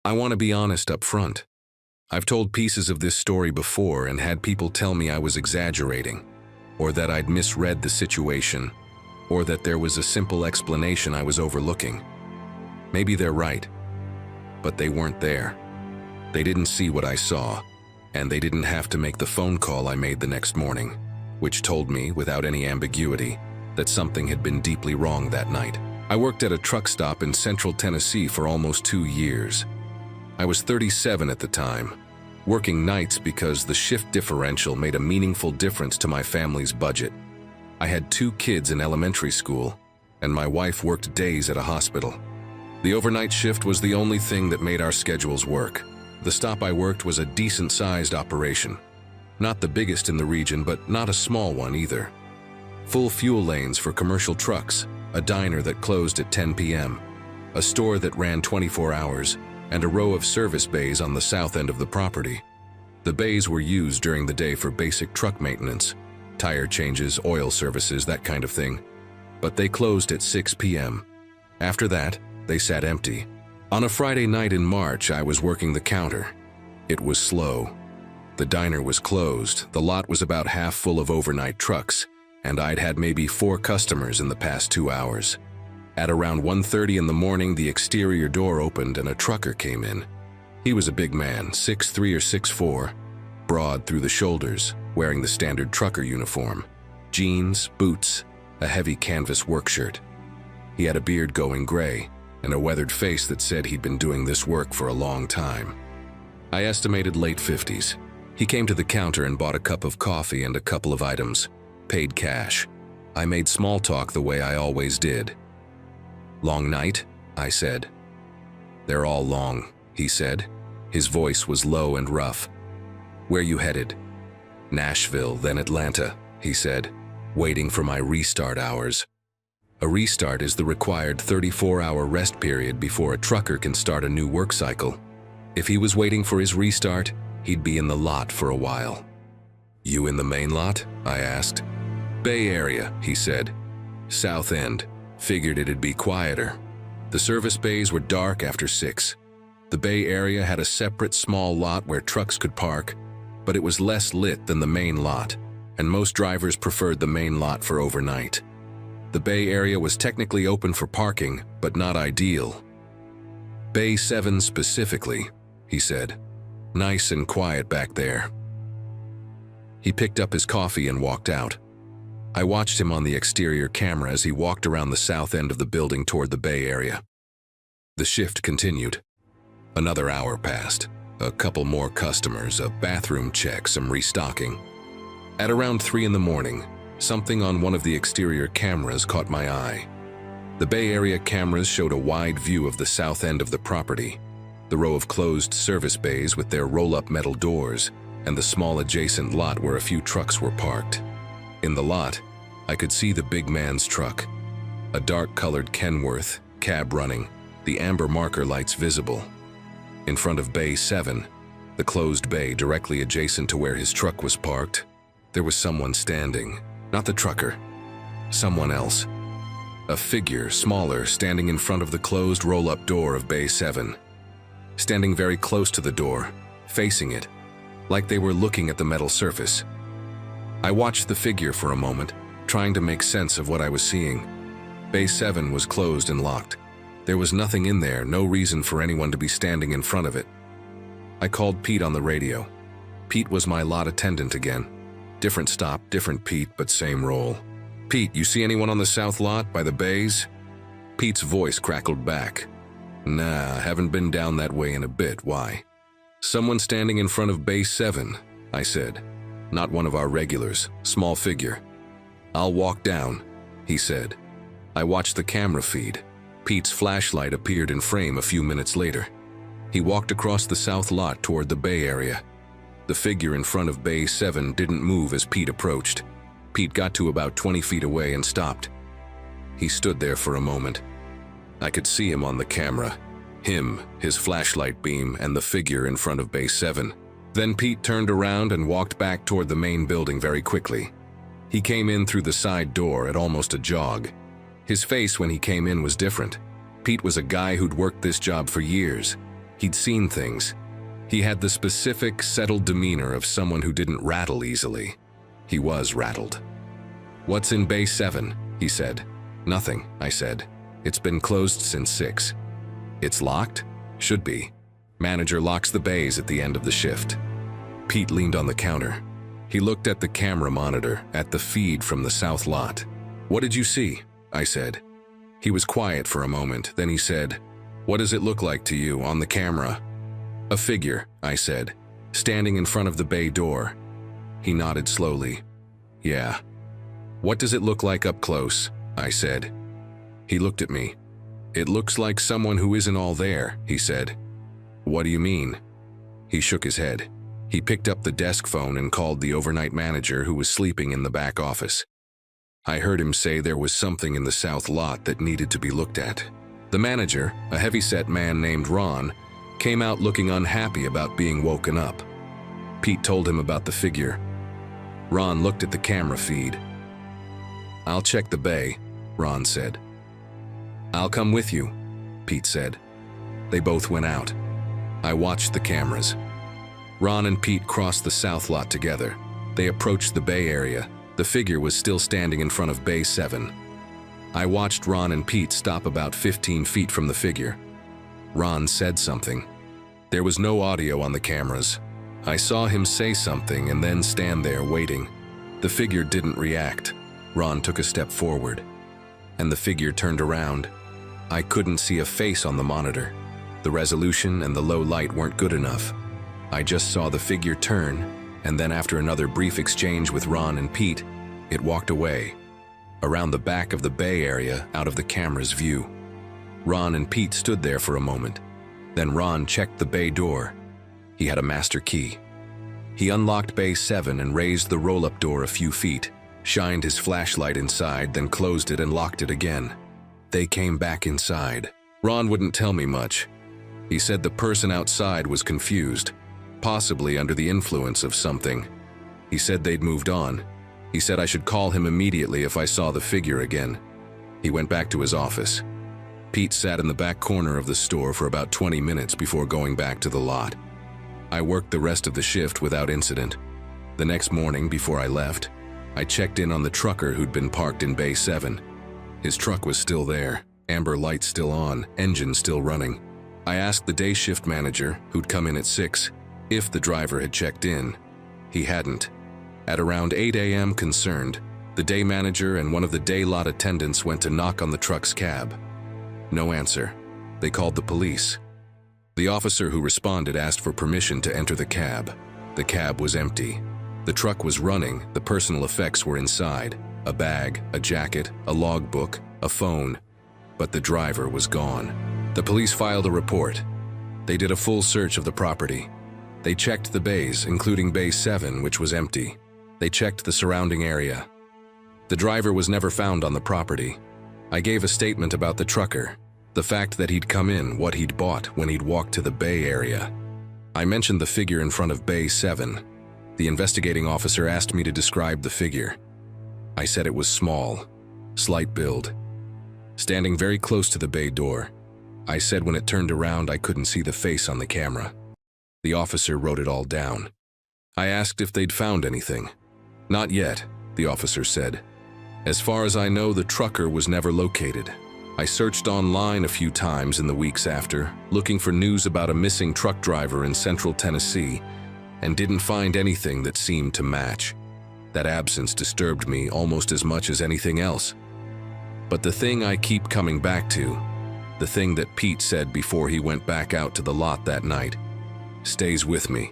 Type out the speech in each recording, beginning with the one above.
I want to be honest up front. I've told pieces of this story before and had people tell me I was exaggerating, or that I'd misread the situation, or that there was a simple explanation I was overlooking. Maybe they're right, but they weren't there. They didn't see what I saw, and they didn't have to make the phone call I made the next morning, which told me, without any ambiguity, that something had been deeply wrong that night. I worked at a truck stop in Central Tennessee for almost 2 years. I was 37 at the time, working nights because the shift differential made a meaningful difference to my family's budget. I had 2 kids in elementary school, and my wife worked days at a hospital. The overnight shift was the only thing that made our schedules work. The stop I worked was a decent-sized operation. Not the biggest in the region, but not a small one either. Full fuel lanes for commercial trucks, a diner that closed at 10 p.m., a store that ran 24 hours, and a row of service bays on the south end of the property. The bays were used during the day for basic truck maintenance, tire changes, oil services, that kind of thing. But they closed at 6 p.m. After that, they sat empty. On a Friday night in March, I was working the counter. It was slow. The diner was closed, the lot was about half full of overnight trucks, and I'd had maybe 4 customers in the past 2 hours. At around 1:30 in the morning, the exterior door opened and a trucker came in. He was a big man, 6'3" or 6'4", broad through the shoulders, wearing the standard trucker uniform, jeans, boots, a heavy canvas work shirt. He had a beard going gray and a weathered face that said he'd been doing this work for a long time. I estimated late 50s. He came to the counter and bought a cup of coffee and a couple of items, paid cash. I made small talk the way I always did. "Long night?" I said. "They're all long," he said. His voice was low and rough. "Where you headed?" "Nashville, then Atlanta," he said, waiting for my restart hours. A restart is the required 34-hour rest period before a trucker can start a new work cycle. If he was waiting for his restart, he'd be in the lot for a while. "You in the main lot?" I asked. "Bay Area," he said. "South End. Figured it'd be quieter." The service bays were dark after 6. The Bay Area had a separate small lot where trucks could park, but it was less lit than the main lot, and most drivers preferred the main lot for overnight. The Bay Area was technically open for parking, but not ideal. "Bay 7 specifically," he said. "Nice and quiet back there." He picked up his coffee and walked out. I watched him on the exterior camera as he walked around the south end of the building toward the Bay Area. The shift continued. Another hour passed. A couple more customers, a bathroom check, some restocking. At around 3 in the morning, something on one of the exterior cameras caught my eye. The Bay Area cameras showed a wide view of the south end of the property, the row of closed service bays with their roll-up metal doors, and the small adjacent lot where a few trucks were parked. In the lot, I could see the big man's truck, a dark-colored Kenworth, cab running, the amber marker lights visible. In front of Bay 7, the closed bay directly adjacent to where his truck was parked, there was someone standing, not the trucker, someone else. A figure, smaller, standing in front of the closed roll-up door of Bay 7, standing very close to the door, facing it, like they were looking at the metal surface. I watched the figure for a moment, trying to make sense of what I was seeing. Bay 7 was closed and locked. There was nothing in there, no reason for anyone to be standing in front of it. I called Pete on the radio. Pete was my lot attendant again. Different stop, different Pete, but same role. "Pete, you see anyone on the south lot by the bays?" Pete's voice crackled back. "Nah, haven't been down that way in a bit. Why?" "Someone standing in front of Bay 7, I said. "Not one of our regulars, small figure." "I'll walk down," he said. I watched the camera feed. Pete's flashlight appeared in frame a few minutes later. He walked across the south lot toward the Bay Area. The figure in front of Bay 7 didn't move as Pete approached. Pete got to about 20 feet away and stopped. He stood there for a moment. I could see him on the camera. Him, his flashlight beam, and the figure in front of Bay 7. Then Pete turned around and walked back toward the main building very quickly. He came in through the side door at almost a jog. His face when he came in was different. Pete was a guy who'd worked this job for years. He'd seen things. He had the specific, settled demeanor of someone who didn't rattle easily. He was rattled. "What's in Bay 7?" he said. "Nothing," I said. "It's been closed since 6. "It's locked?" "Should be. Manager locks the bays at the end of the shift." Pete leaned on the counter. He looked at the camera monitor, at the feed from the south lot. "What did you see?" I said. He was quiet for a moment, then he said, "What does it look like to you on the camera?" "A figure," I said, "standing in front of the bay door." He nodded slowly. "Yeah." "What does it look like up close?" I said. He looked at me. "It looks like someone who isn't all there," he said. "What do you mean?" He shook his head. He picked up the desk phone and called the overnight manager who was sleeping in the back office. I heard him say there was something in the south lot that needed to be looked at. The manager, a heavy-set man named Ron, came out looking unhappy about being woken up. Pete told him about the figure. Ron looked at the camera feed. "I'll check the bay," Ron said. "I'll come with you," Pete said. They both went out. I watched the cameras. Ron and Pete crossed the south lot together. They approached the bay area. The figure was still standing in front of Bay 7. I watched Ron and Pete stop about 15 feet from the figure. Ron said something. There was no audio on the cameras. I saw him say something and then stand there waiting. The figure didn't react. Ron took a step forward, and the figure turned around. I couldn't see a face on the monitor. The resolution and the low light weren't good enough. I just saw the figure turn, and then after another brief exchange with Ron and Pete, it walked away, around the back of the bay area out of the camera's view. Ron and Pete stood there for a moment. Then Ron checked the bay door. He had a master key. He unlocked Bay 7 and raised the roll-up door a few feet, shined his flashlight inside, then closed it and locked it again. They came back inside. Ron wouldn't tell me much. He said the person outside was confused, possibly under the influence of something. He said they'd moved on. He said I should call him immediately if I saw the figure again. He went back to his office. Pete sat in the back corner of the store for about 20 minutes before going back to the lot. I worked the rest of the shift without incident. The next morning, before I left, I checked in on the trucker who'd been parked in Bay 7. His truck was still there, amber lights still on, engine still running. I asked the day shift manager, who'd come in at 6, if the driver had checked in. He hadn't. At around 8 a.m., concerned, the day manager and one of the day lot attendants went to knock on the truck's cab. No answer. They called the police. The officer who responded asked for permission to enter the cab. The cab was empty. The truck was running, the personal effects were inside. A bag, a jacket, a logbook, a phone. But the driver was gone. The police filed a report. They did a full search of the property. They checked the bays, including Bay 7, which was empty. They checked the surrounding area. The driver was never found on the property. I gave a statement about the trucker, the fact that he'd come in, what he'd bought when he'd walked to the bay area. I mentioned the figure in front of Bay 7. The investigating officer asked me to describe the figure. I said it was small, slight build, standing very close to the bay door. I said when it turned around I couldn't see the face on the camera. The officer wrote it all down. I asked if they'd found anything. "Not yet," the officer said. "As far as I know, the trucker was never located. I searched online a few times in the weeks after, looking for news about a missing truck driver in central Tennessee, and didn't find anything that seemed to match. That absence disturbed me almost as much as anything else. But the thing I keep coming back to, the thing that Pete said before he went back out to the lot that night, stays with me."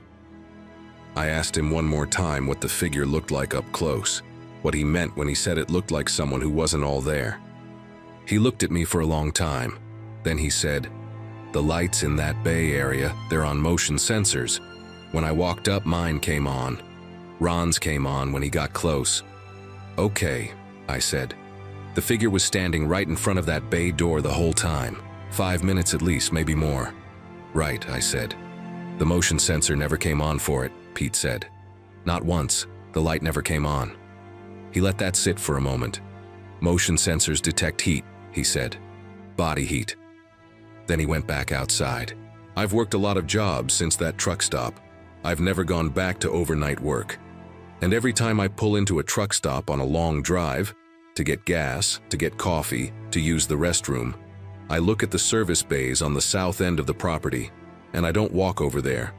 I asked him one more time what the figure looked like up close, what he meant when he said it looked like someone who wasn't all there. He looked at me for a long time. Then he said, "The lights in that bay area, they're on motion sensors. When I walked up, mine came on. Ron's came on when he got close." "Okay," I said. "The figure was standing right in front of that bay door the whole time. 5 minutes at least, maybe more." "Right," I said. "The motion sensor never came on for it," Pete said. "Not once. The light never came on." He let that sit for a moment. "Motion sensors detect heat," he said. "Body heat." Then he went back outside. I've worked a lot of jobs since that truck stop. I've never gone back to overnight work. And every time I pull into a truck stop on a long drive, to get gas, to get coffee, to use the restroom, I look at the service bays on the south end of the property, and I don't walk over there.